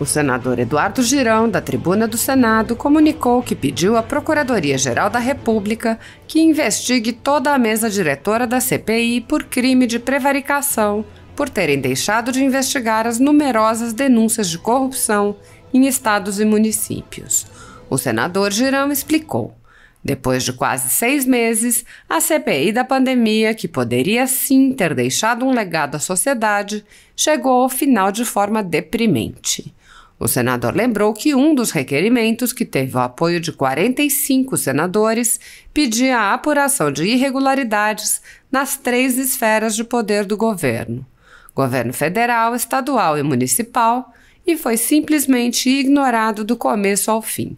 O senador Eduardo Girão, da tribuna do Senado, comunicou que pediu à Procuradoria-Geral da República que investigue toda a mesa diretora da CPI por crime de prevaricação, por terem deixado de investigar as numerosas denúncias de corrupção em estados e municípios. O senador Girão explicou: depois de quase 6 meses, a CPI da pandemia, que poderia sim ter deixado um legado à sociedade, chegou ao final de forma deprimente. O senador lembrou que um dos requerimentos, que teve o apoio de 45 senadores, pedia a apuração de irregularidades nas 3 esferas de poder do governo: governo federal, estadual e municipal, e foi simplesmente ignorado do começo ao fim.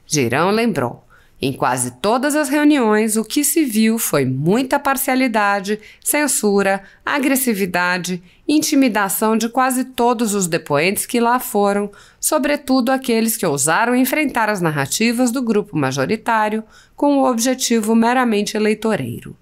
Girão lembrou: em quase todas as reuniões, o que se viu foi muita parcialidade, censura, agressividade, intimidação de quase todos os depoentes que lá foram, sobretudo aqueles que ousaram enfrentar as narrativas do grupo majoritário com o objetivo meramente eleitoreiro.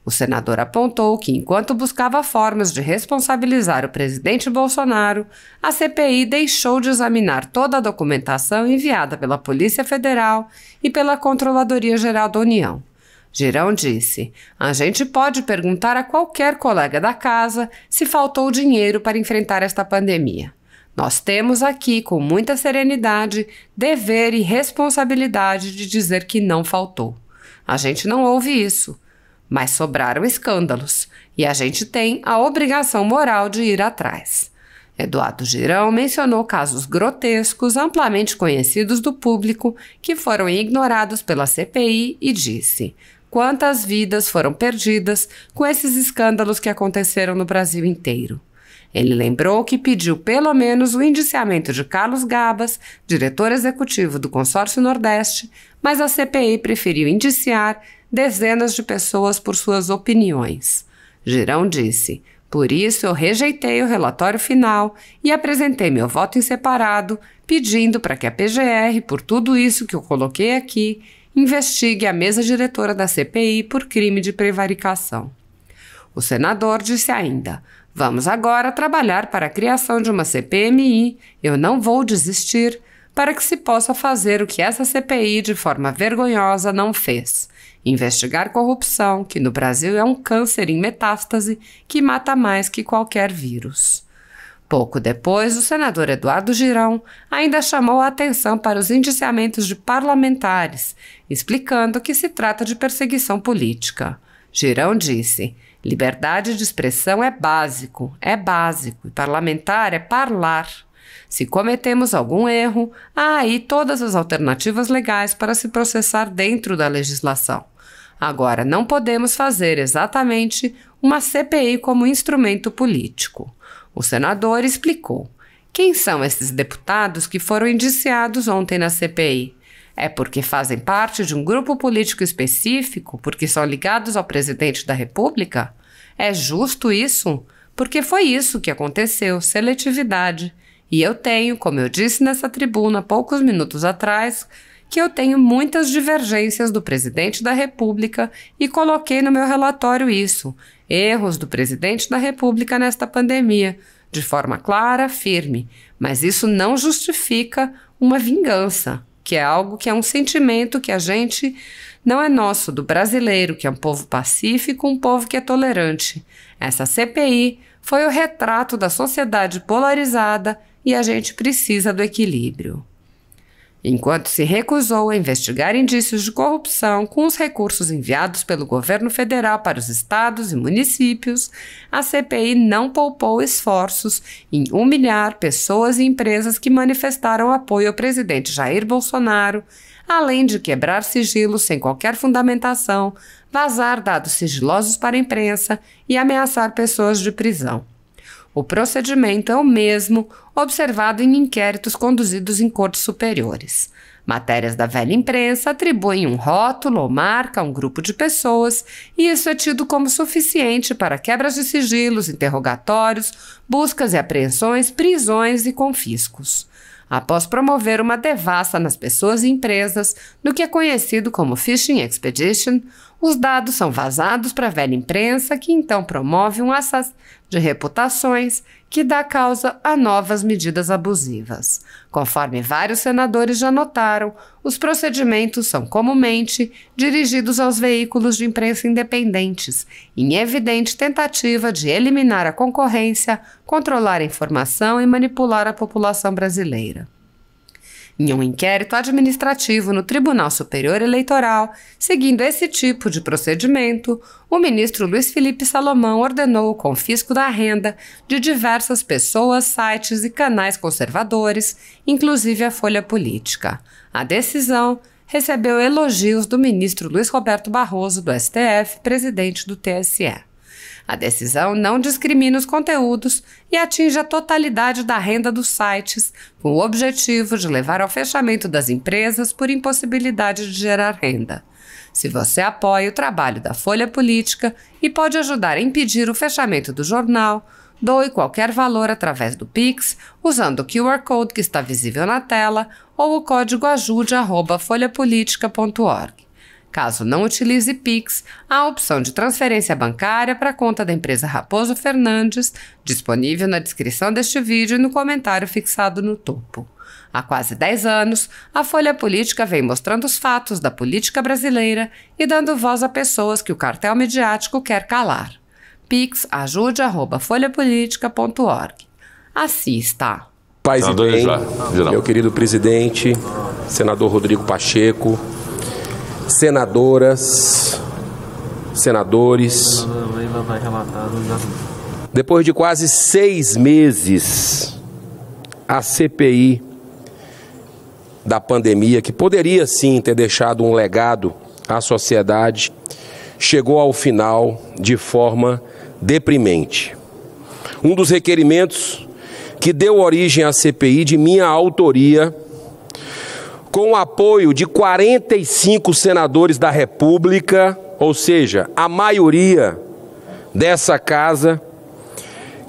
O senador apontou que, enquanto buscava formas de responsabilizar o presidente Bolsonaro, a CPI deixou de examinar toda a documentação enviada pela Polícia Federal e pela Controladoria-Geral da União. Girão disse: a gente pode perguntar a qualquer colega da casa se faltou dinheiro para enfrentar esta pandemia. Nós temos aqui, com muita serenidade, dever e responsabilidade de dizer que não faltou. A gente não ouve isso. Mas sobraram escândalos, e a gente tem a obrigação moral de ir atrás. Eduardo Girão mencionou casos grotescos amplamente conhecidos do público que foram ignorados pela CPI e disse: quantas vidas foram perdidas com esses escândalos que aconteceram no Brasil inteiro. Ele lembrou que pediu pelo menos o indiciamento de Carlos Gabas, diretor executivo do Consórcio Nordeste, mas a CPI preferiu indiciar dezenas de pessoas por suas opiniões. Girão disse: por isso eu rejeitei o relatório final e apresentei meu voto em separado, pedindo para que a PGR, por tudo isso que eu coloquei aqui, investigue a mesa diretora da CPI por crime de prevaricação. O senador disse ainda: vamos agora trabalhar para a criação de uma CPMI, eu não vou desistir, para que se possa fazer o que essa CPI de forma vergonhosa não fez: investigar corrupção, que no Brasil é um câncer em metástase que mata mais que qualquer vírus. Pouco depois, o senador Eduardo Girão ainda chamou a atenção para os indiciamentos de parlamentares, explicando que se trata de perseguição política. Girão disse: liberdade de expressão é básico, e parlamentar é parlar. Se cometemos algum erro, há aí todas as alternativas legais para se processar dentro da legislação. Agora, não podemos fazer exatamente uma CPI como instrumento político. O senador explicou: quem são esses deputados que foram indiciados ontem na CPI? É porque fazem parte de um grupo político específico, porque são ligados ao presidente da República? É justo isso? Porque foi isso que aconteceu, seletividade. E eu tenho, como eu disse nessa tribuna poucos minutos atrás, que eu tenho muitas divergências do presidente da República e coloquei no meu relatório isso: erros do presidente da República nesta pandemia, de forma clara, firme. Mas isso não justifica uma vingança, que é algo que é um sentimento que a gente não é nosso, do brasileiro, que é um povo pacífico, um povo que é tolerante. Essa CPI foi o retrato da sociedade polarizada e a gente precisa do equilíbrio. Enquanto se recusou a investigar indícios de corrupção com os recursos enviados pelo governo federal para os estados e municípios, a CPI não poupou esforços em humilhar pessoas e empresas que manifestaram apoio ao presidente Jair Bolsonaro, além de quebrar sigilos sem qualquer fundamentação, vazar dados sigilosos para a imprensa e ameaçar pessoas de prisão. O procedimento é o mesmo observado em inquéritos conduzidos em cortes superiores. Matérias da velha imprensa atribuem um rótulo ou marca a um grupo de pessoas e isso é tido como suficiente para quebras de sigilos, interrogatórios, buscas e apreensões, prisões e confiscos. Após promover uma devassa nas pessoas e empresas no que é conhecido como Fishing Expedition, Os dados são vazados para a velha imprensa, que então promove um assassinato de reputações que dá causa a novas medidas abusivas. Conforme vários senadores já notaram, os procedimentos são comumente dirigidos aos veículos de imprensa independentes, em evidente tentativa de eliminar a concorrência, controlar a informação e manipular a população brasileira. Em um inquérito administrativo no Tribunal Superior Eleitoral, seguindo esse tipo de procedimento, o ministro Luiz Felipe Salomão ordenou o confisco da renda de diversas pessoas, sites e canais conservadores, inclusive a Folha Política. A decisão recebeu elogios do ministro Luiz Roberto Barroso, do STF, presidente do TSE. A decisão não discrimina os conteúdos e atinge a totalidade da renda dos sites, com o objetivo de levar ao fechamento das empresas por impossibilidade de gerar renda. Se você apoia o trabalho da Folha Política e pode ajudar a impedir o fechamento do jornal, doe qualquer valor através do Pix, usando o QR Code que está visível na tela ou o código ajude@folhapolitica.org. Caso não utilize Pix, há a opção de transferência bancária para a conta da empresa Raposo Fernandes, disponível na descrição deste vídeo e no comentário fixado no topo. Há quase 10 anos, a Folha Política vem mostrando os fatos da política brasileira e dando voz a pessoas que o cartel midiático quer calar. Pix ajude@folhapolitica.org. Assista. Paz e bem, meu querido presidente, senador Rodrigo Pacheco, senadoras, senadores, depois de quase 6 meses, a CPI da pandemia, que poderia sim ter deixado um legado à sociedade, chegou ao final de forma deprimente. Um dos requerimentos que deu origem à CPI, de minha autoria, com o apoio de 45 senadores da República, ou seja, a maioria dessa casa,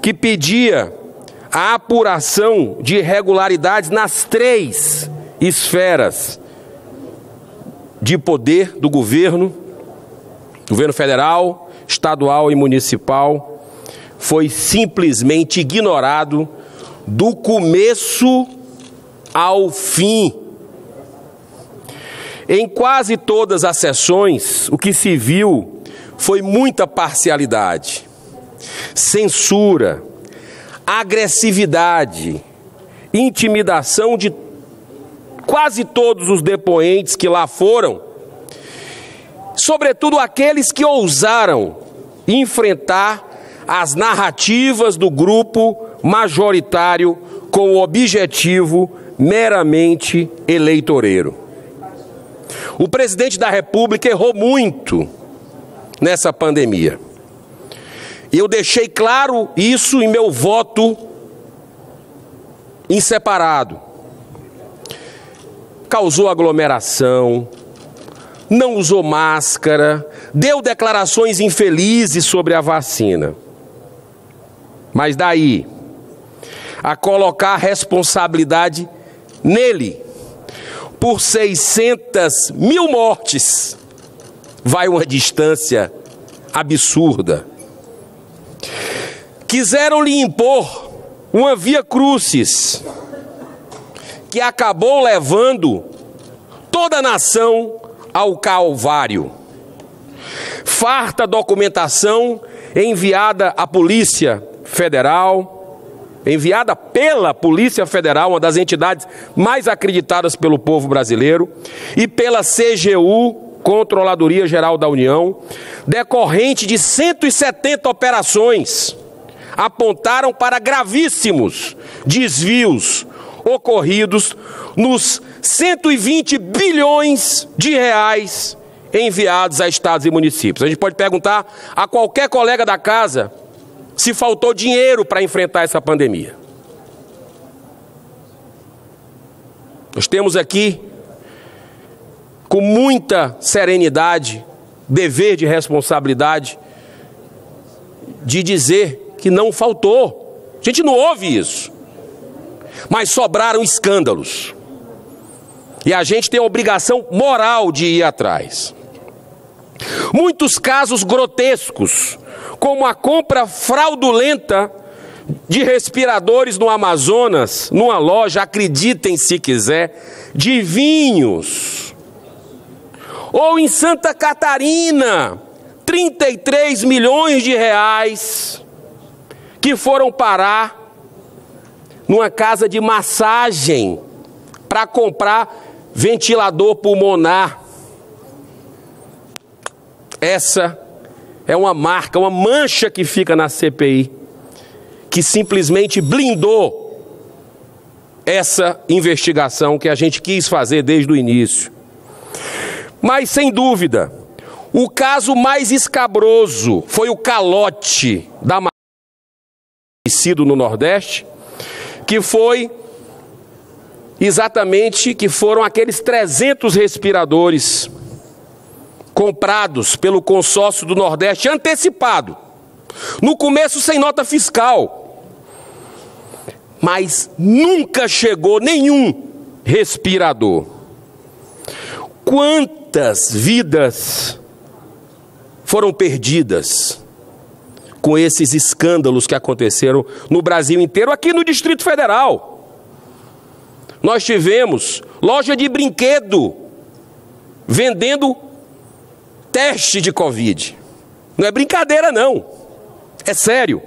que pedia a apuração de irregularidades nas 3 esferas de poder do governo federal, estadual e municipal, foi simplesmente ignorado do começo ao fim. Em quase todas as sessões, o que se viu foi muita parcialidade, censura, agressividade, intimidação de quase todos os depoentes que lá foram, sobretudo aqueles que ousaram enfrentar as narrativas do grupo majoritário com o objetivo meramente eleitoreiro. O presidente da República errou muito nessa pandemia. E eu deixei claro isso em meu voto em separado. Causou aglomeração, não usou máscara, deu declarações infelizes sobre a vacina. Mas daí a colocar a responsabilidade nele por 600 mil mortes, vai uma distância absurda. Quiseram lhe impor uma via crucis, que acabou levando toda a nação ao calvário. Farta documentação enviada à Polícia Federal, enviada pela Polícia Federal, uma das entidades mais acreditadas pelo povo brasileiro, e pela CGU, Controladoria Geral da União, decorrente de 170 operações, apontaram para gravíssimos desvios ocorridos nos 120 bilhões de reais enviados a estados e municípios. A gente pode perguntar a qualquer colega da casa se faltou dinheiro para enfrentar essa pandemia. Nós temos aqui, com muita serenidade, dever de responsabilidade, de dizer que não faltou. A gente não ouve isso. Mas sobraram escândalos. E a gente tem a obrigação moral de ir atrás. Muitos casos grotescos, como a compra fraudulenta de respiradores no Amazonas, numa loja, acreditem se quiser, de vinhos. Ou em Santa Catarina, 33 milhões de reais que foram parar numa casa de massagem para comprar ventilador pulmonar. Essa é uma marca, uma mancha que fica na CPI, que simplesmente blindou essa investigação que a gente quis fazer desde o início. Mas, sem dúvida, o caso mais escabroso foi o calote da massagem no Nordeste, que foi exatamente, que foram aqueles 300 respiradores comprados pelo consórcio do Nordeste antecipado, no começo sem nota fiscal, mas nunca chegou nenhum respirador. Quantas vidas foram perdidas com esses escândalos que aconteceram no Brasil inteiro, aqui no Distrito Federal? Nós tivemos loja de brinquedo vendendo teste de Covid. Não é brincadeira, não. É sério.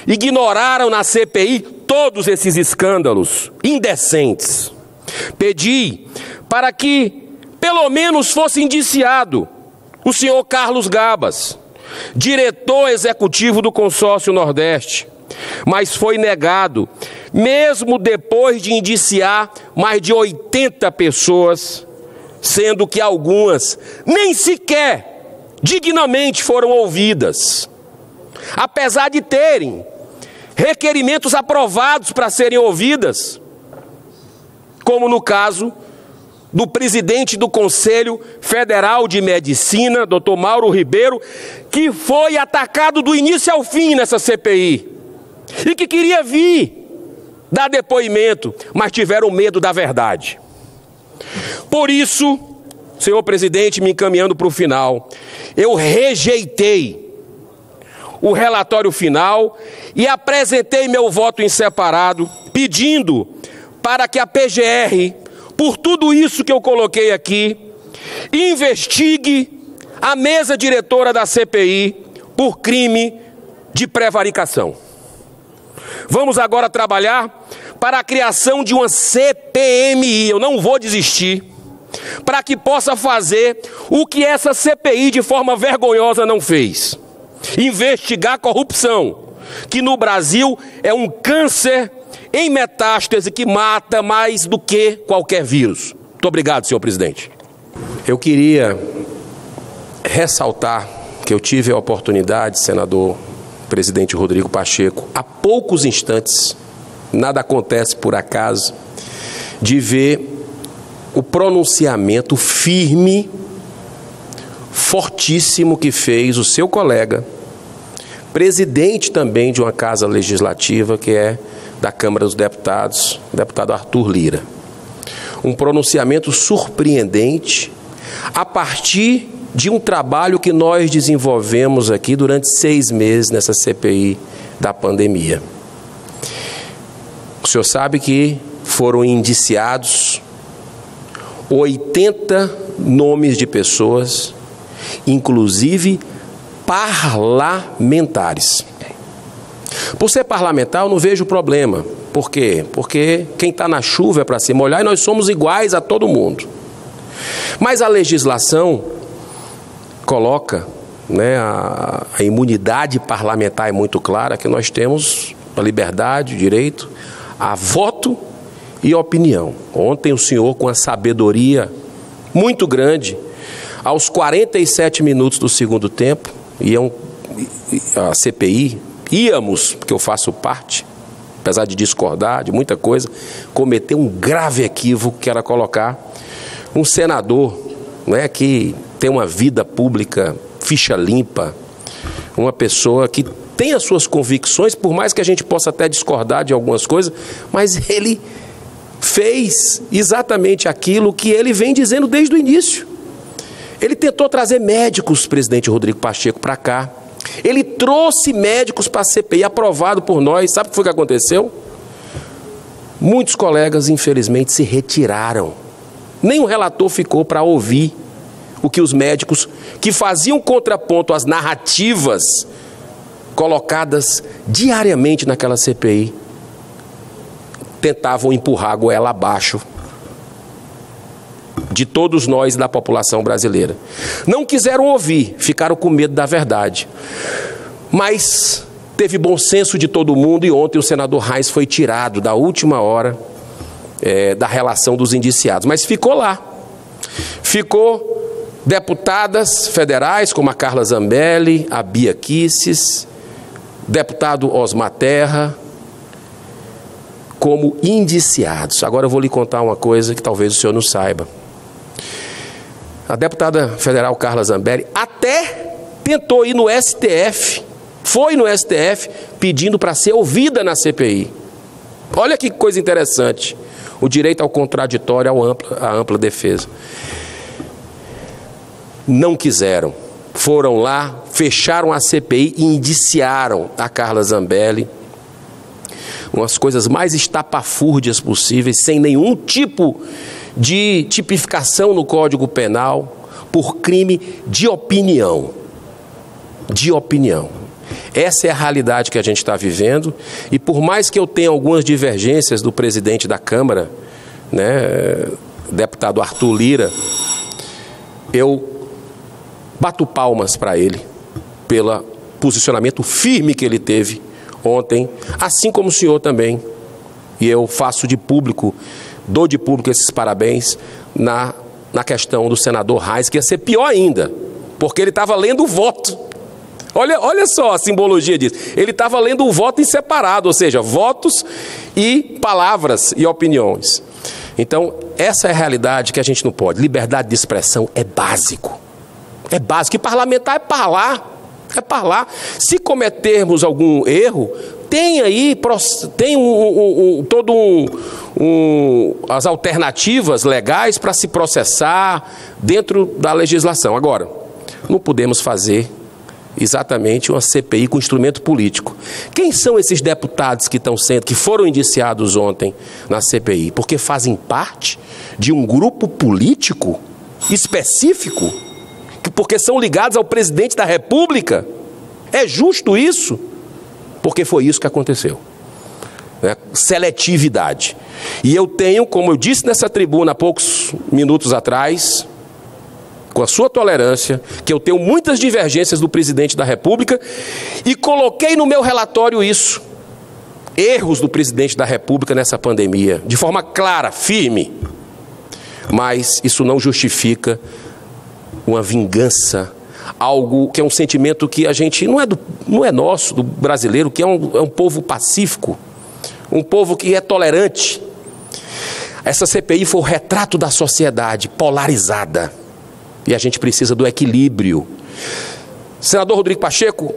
Ignoraram na CPI todos esses escândalos indecentes. Pedi para que, pelo menos, fosse indiciado o senhor Carlos Gabas, diretor executivo do Consórcio Nordeste, mas foi negado, mesmo depois de indiciar mais de 80 pessoas, sendo que algumas nem sequer dignamente foram ouvidas, apesar de terem requerimentos aprovados para serem ouvidas, como no caso do presidente do Conselho Federal de Medicina, Dr. Mauro Ribeiro, que foi atacado do início ao fim nessa CPI, e que queria vir dar depoimento, mas tiveram medo da verdade. Por isso, senhor presidente, me encaminhando para o final, eu rejeitei o relatório final e apresentei meu voto em separado, pedindo para que a PGR, por tudo isso que eu coloquei aqui, investigue a mesa diretora da CPI por crime de prevaricação. Vamos agora trabalhar para a criação de uma CPMI, eu não vou desistir, para que possa fazer o que essa CPI de forma vergonhosa não fez. Investigar a corrupção, que no Brasil é um câncer em metástase que mata mais do que qualquer vírus. Muito obrigado, senhor presidente. Eu queria ressaltar que eu tive a oportunidade, senador presidente Rodrigo Pacheco, há poucos instantes, nada acontece por acaso, de ver o pronunciamento firme, fortíssimo que fez o seu colega, presidente também de uma casa legislativa, que é da Câmara dos Deputados, o deputado Arthur Lira. Um pronunciamento surpreendente, a partir de um trabalho que nós desenvolvemos aqui durante 6 meses nessa CPI da pandemia. O senhor sabe que foram indiciados 80 nomes de pessoas, inclusive parlamentares. Por ser parlamentar, eu não vejo problema. Por quê? Porque quem está na chuva é para se molhar e nós somos iguais a todo mundo. Mas a legislação coloca, né, a imunidade parlamentar é muito clara, que nós temos a liberdade, o direito a voto e opinião. Ontem o senhor, com a sabedoria muito grande, aos 47 minutos do segundo tempo, a CPI, porque eu faço parte, apesar de discordar de muita coisa, cometeu um grave equívoco, que era colocar um senador, né, que tem uma vida pública, ficha limpa, uma pessoa que tem as suas convicções, por mais que a gente possa até discordar de algumas coisas, mas ele fez exatamente aquilo que ele vem dizendo desde o início. Ele tentou trazer médicos, presidente Rodrigo Pacheco, para cá. Ele trouxe médicos para a CPI, aprovado por nós. Sabe o que foi que aconteceu? Muitos colegas, infelizmente, se retiraram. Nem o relator ficou para ouvir o que os médicos, que faziam contraponto às narrativas colocadas diariamente naquela CPI, tentavam empurrar a goela abaixo de todos nós da população brasileira. Não quiseram ouvir, ficaram com medo da verdade. Mas teve bom senso de todo mundo e ontem o senador Reis foi tirado da última hora da relação dos indiciados. Mas ficou lá. Ficou deputadas federais como a Carla Zambelli, a Bia Kicis, deputado Osmar Terra, como indiciados. Agora eu vou lhe contar uma coisa que talvez o senhor não saiba. A deputada federal Carla Zambelli até tentou ir no STF, foi no STF pedindo para ser ouvida na CPI. Olha que coisa interessante, o direito ao contraditório, à ampla defesa. Não quiseram, foram lá, fecharam a CPI e indiciaram a Carla Zambelli. Umas coisas mais estapafúrdias possíveis, sem nenhum tipo de tipificação no Código Penal, por crime de opinião. De opinião. Essa é a realidade que a gente está vivendo, e por mais que eu tenha algumas divergências do presidente da Câmara, né, deputado Arthur Lira, eu bato palmas para ele, pelo posicionamento firme que ele teve ontem, assim como o senhor também. E eu faço de público, dou de público esses parabéns na questão do senador Reis, que ia ser pior ainda, porque ele estava lendo o voto. Olha só a simbologia disso. Ele estava lendo o voto em separado, ou seja, votos e palavras e opiniões. Então, essa é a realidade que a gente não pode. Liberdade de expressão é básico. É básico. E parlamentar é parlar. É parlar. Se cometermos algum erro, tem aí as alternativas legais para se processar dentro da legislação. Agora, não podemos fazer exatamente uma CPI com instrumento político. Quem são esses deputados que foram indiciados ontem na CPI? Porque fazem parte de um grupo político específico? Porque são ligados ao presidente da República? É justo isso? Porque foi isso que aconteceu. Né? Seletividade. E eu tenho, como eu disse nessa tribuna há poucos minutos atrás, com a sua tolerância, que eu tenho muitas divergências do presidente da República, e coloquei no meu relatório isso. Erros do presidente da República nessa pandemia, de forma clara, firme. Mas isso não justifica uma vingança, algo que é um sentimento que a gente não é nosso, do brasileiro, que é um povo pacífico, um povo que é tolerante. Essa CPI foi o retrato da sociedade polarizada. E a gente precisa do equilíbrio. Senador Rodrigo Pacheco,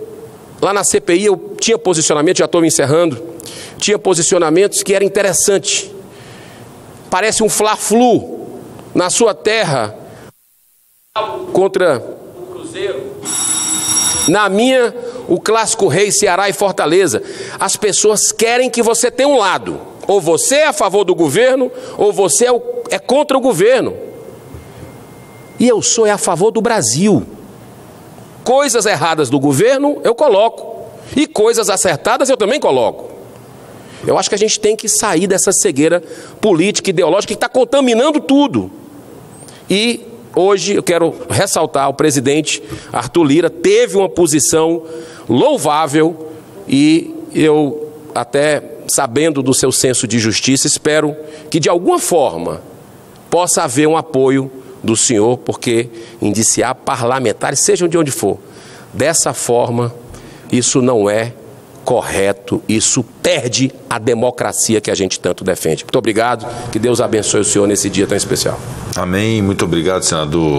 lá na CPI eu tinha posicionamento, já estou me encerrando, tinha posicionamentos que eram interessantes. Parece um fla-flu na sua terra contra o Cruzeiro. Na minha, o clássico Rei, Ceará e Fortaleza. As pessoas querem que você tenha um lado. Ou você é a favor do governo, ou você é contra o governo. E eu sou a favor do Brasil. Coisas erradas do governo eu coloco, e coisas acertadas eu também coloco. Eu acho que a gente tem que sair dessa cegueira política, ideológica, que está contaminando tudo. E hoje eu quero ressaltar, o presidente Arthur Lira teve uma posição louvável, e eu, até sabendo do seu senso de justiça, espero que de alguma forma possa haver um apoio do senhor, porque indiciar parlamentares, sejam de onde for, dessa forma, isso não é correto, isso perde a democracia que a gente tanto defende. Muito obrigado, que Deus abençoe o senhor nesse dia tão especial. Amém, muito obrigado, senador.